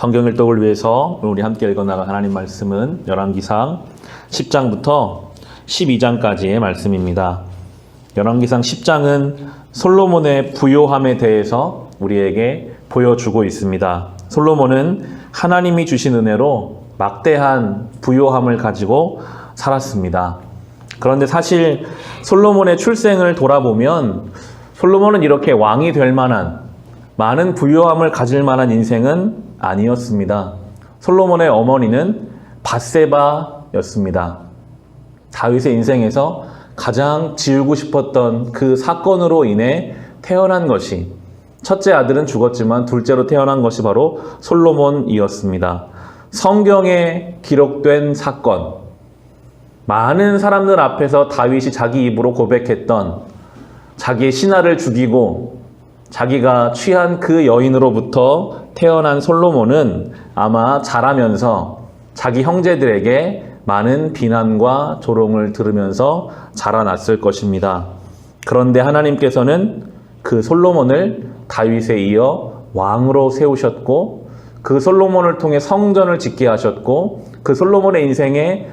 성경 일독을 위해서 우리 함께 읽어나갈 하나님 말씀은 열왕기상 10장부터 12장까지의 말씀입니다. 열왕기상 10장은 솔로몬의 부요함에 대해서 우리에게 보여주고 있습니다. 솔로몬은 하나님이 주신 은혜로 막대한 부요함을 가지고 살았습니다. 그런데 사실 솔로몬의 출생을 돌아보면 솔로몬은 이렇게 왕이 될 만한 많은 부요함을 가질 만한 인생은 아니었습니다. 솔로몬의 어머니는 밧세바였습니다. 다윗의 인생에서 가장 지우고 싶었던 그 사건으로 인해 태어난 것이, 첫째 아들은 죽었지만 둘째로 태어난 것이 바로 솔로몬이었습니다. 성경에 기록된 사건, 많은 사람들 앞에서 다윗이 자기 입으로 고백했던 자기의 신하를 죽이고 자기가 취한 그 여인으로부터 태어난 솔로몬은 아마 자라면서 자기 형제들에게 많은 비난과 조롱을 들으면서 자라났을 것입니다. 그런데 하나님께서는 그 솔로몬을 다윗에 이어 왕으로 세우셨고 그 솔로몬을 통해 성전을 짓게 하셨고 그 솔로몬의 인생에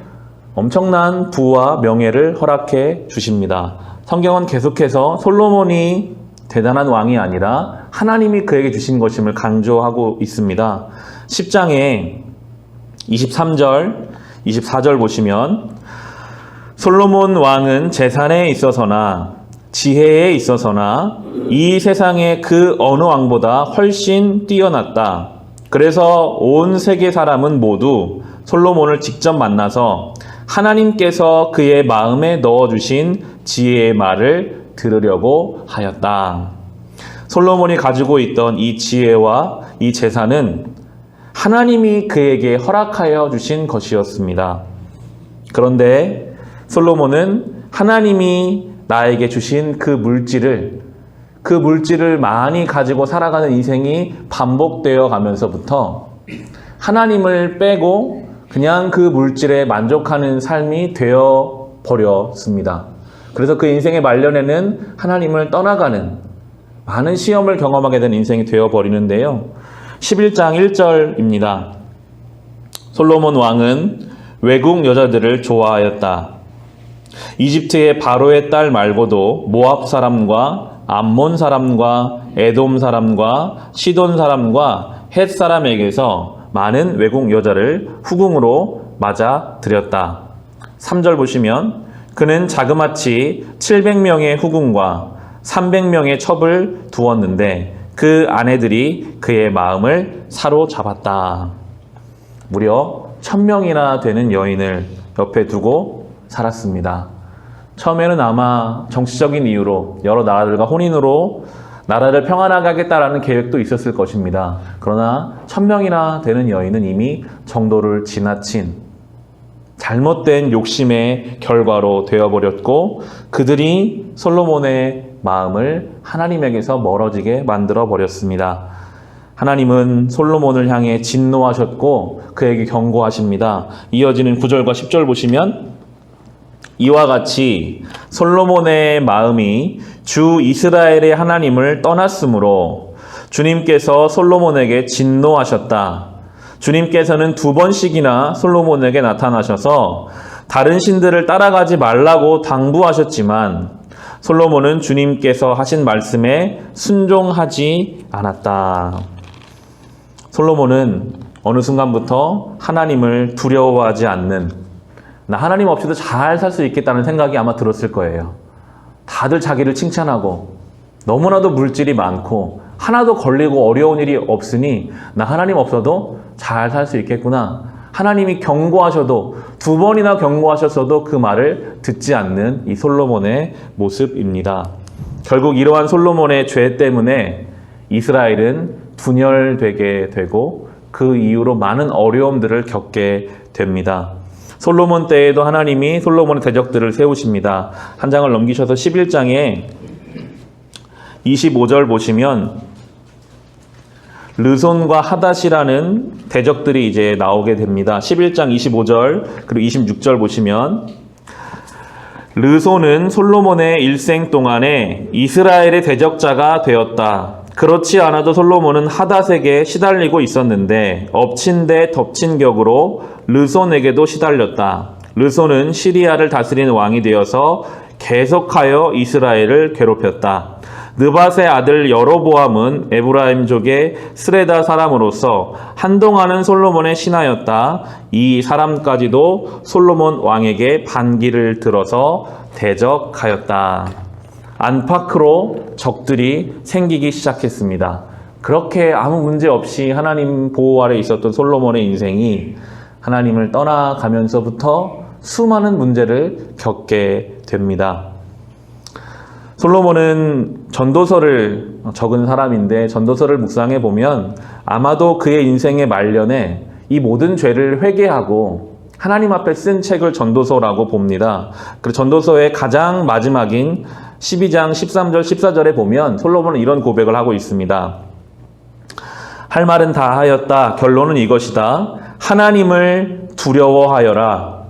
엄청난 부와 명예를 허락해 주십니다. 성경은 계속해서 솔로몬이 대단한 왕이 아니라 하나님이 그에게 주신 것임을 강조하고 있습니다. 10장에 23절, 24절 보시면 솔로몬 왕은 재산에 있어서나 지혜에 있어서나 이 세상의 그 어느 왕보다 훨씬 뛰어났다. 그래서 온 세계 사람은 모두 솔로몬을 직접 만나서 하나님께서 그의 마음에 넣어주신 지혜의 말을 들으려고 하였다. 솔로몬이 가지고 있던 이 지혜와 이 재산은 하나님이 그에게 허락하여 주신 것이었습니다. 그런데 솔로몬은 하나님이 나에게 주신 그 물질을 많이 가지고 살아가는 인생이 반복되어 가면서부터 하나님을 빼고 그냥 그 물질에 만족하는 삶이 되어 버렸습니다. 그래서 그 인생의 말년에는 하나님을 떠나가는 많은 시험을 경험하게 된 인생이 되어 버리는데요. 11장 1절입니다. 솔로몬 왕은 외국 여자들을 좋아하였다. 이집트의 바로의 딸 말고도 모압 사람과 암몬 사람과 에돔 사람과 시돈 사람과 헷 사람에게서 많은 외국 여자를 후궁으로 맞아 들였다. 3절 보시면 그는 자그마치 700명의 후궁과 300명의 첩을 두었는데 그 아내들이 그의 마음을 사로잡았다. 무려 1000명이나 되는 여인을 옆에 두고 살았습니다. 처음에는 아마 정치적인 이유로 여러 나라들과 혼인으로 나라를 평안하게 하겠다라는 계획도 있었을 것입니다. 그러나 1000명이나 되는 여인은 이미 정도를 지나친 잘못된 욕심의 결과로 되어버렸고 그들이 솔로몬의 마음을 하나님에게서 멀어지게 만들어 버렸습니다. 하나님은 솔로몬을 향해 진노하셨고 그에게 경고하십니다. 이어지는 9절과 10절 보시면 이와 같이 솔로몬의 마음이 주 이스라엘의 하나님을 떠났으므로 주님께서 솔로몬에게 진노하셨다. 주님께서는 2번씩이나 솔로몬에게 나타나셔서 다른 신들을 따라가지 말라고 당부하셨지만 솔로몬은 주님께서 하신 말씀에 순종하지 않았다. 솔로몬은 어느 순간부터 하나님을 두려워하지 않는, 나 하나님 없이도 잘 살 수 있겠다는 생각이 아마 들었을 거예요. 다들 자기를 칭찬하고 너무나도 물질이 많고 하나도 걸리고 어려운 일이 없으니 나 하나님 없어도 잘 살 수 있겠구나. 하나님이 경고하셔도 2번이나 경고하셨어도 그 말을 듣지 않는 이 솔로몬의 모습입니다. 결국 이러한 솔로몬의 죄 때문에 이스라엘은 분열되게 되고 그 이후로 많은 어려움들을 겪게 됩니다. 솔로몬 때에도 하나님이 솔로몬의 대적들을 세우십니다. 한 장을 넘기셔서 11장에 25절 보시면 르손과 하닷이라는 대적들이 이제 나오게 됩니다. 11장 25절 그리고 26절 보시면 르손은 솔로몬의 일생 동안에 이스라엘의 대적자가 되었다. 그렇지 않아도 솔로몬은 하닷에게 시달리고 있었는데 엎친 데 덮친 격으로 르손에게도 시달렸다. 르손은 시리아를 다스리는 왕이 되어서 계속하여 이스라엘을 괴롭혔다. 느밧의 아들 여로보암은 에브라임족의 스레다 사람으로서 한동안은 솔로몬의 신하였다. 이 사람까지도 솔로몬 왕에게 반기를 들어서 대적하였다. 안팎으로 적들이 생기기 시작했습니다. 그렇게 아무 문제 없이 하나님 보호 아래 있었던 솔로몬의 인생이 하나님을 떠나가면서부터 수많은 문제를 겪게 됩니다. 솔로몬은 전도서를 적은 사람인데 전도서를 묵상해 보면 아마도 그의 인생의 말년에 이 모든 죄를 회개하고 하나님 앞에 쓴 책을 전도서라고 봅니다. 그리고 전도서의 가장 마지막인 12장 13절 14절에 보면 솔로몬은 이런 고백을 하고 있습니다. 할 말은 다 하였다. 결론은 이것이다. 하나님을 두려워하여라.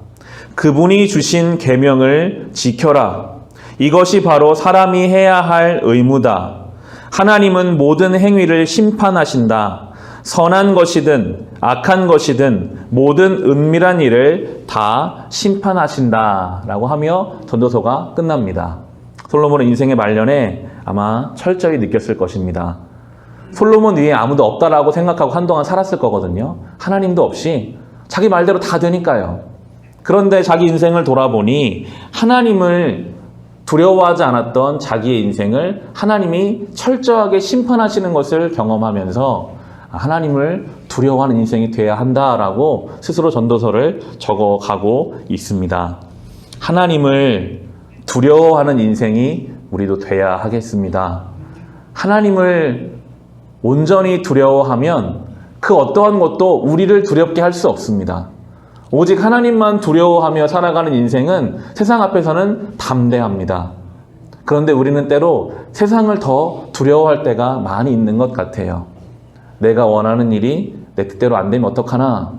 그분이 주신 계명을 지켜라. 이것이 바로 사람이 해야 할 의무다. 하나님은 모든 행위를 심판하신다. 선한 것이든 악한 것이든 모든 은밀한 일을 다 심판하신다. 라고 하며 전도서가 끝납니다. 솔로몬은 인생의 말년에 아마 철저히 느꼈을 것입니다. 솔로몬 위에 아무도 없다라고 생각하고 한동안 살았을 거거든요. 하나님도 없이 자기 말대로 다 되니까요. 그런데 자기 인생을 돌아보니 하나님을 두려워하지 않았던 자기의 인생을 하나님이 철저하게 심판하시는 것을 경험하면서 하나님을 두려워하는 인생이 돼야 한다라고 스스로 전도서를 적어가고 있습니다. 하나님을 두려워하는 인생이 우리도 돼야 하겠습니다. 하나님을 온전히 두려워하면 그 어떠한 것도 우리를 두렵게 할 수 없습니다. 오직 하나님만 두려워하며 살아가는 인생은 세상 앞에서는 담대합니다. 그런데 우리는 때로 세상을 더 두려워할 때가 많이 있는 것 같아요. 내가 원하는 일이 내 뜻대로 안 되면 어떡하나?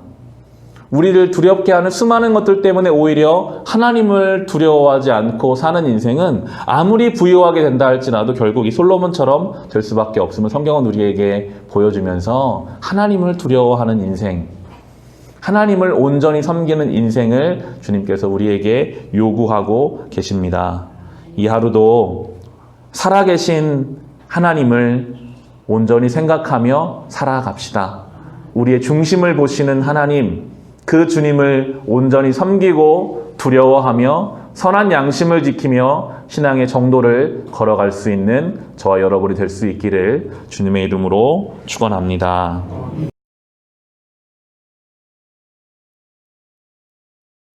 우리를 두렵게 하는 수많은 것들 때문에 오히려 하나님을 두려워하지 않고 사는 인생은 아무리 부유하게 된다 할지라도 결국 이 솔로몬처럼 될 수밖에 없음을 성경은 우리에게 보여주면서 하나님을 두려워하는 인생, 하나님을 온전히 섬기는 인생을 주님께서 우리에게 요구하고 계십니다. 이 하루도 살아계신 하나님을 온전히 생각하며 살아갑시다. 우리의 중심을 보시는 하나님, 그 주님을 온전히 섬기고 두려워하며 선한 양심을 지키며 신앙의 정도를 걸어갈 수 있는 저와 여러분이 될 수 있기를 주님의 이름으로 축원합니다.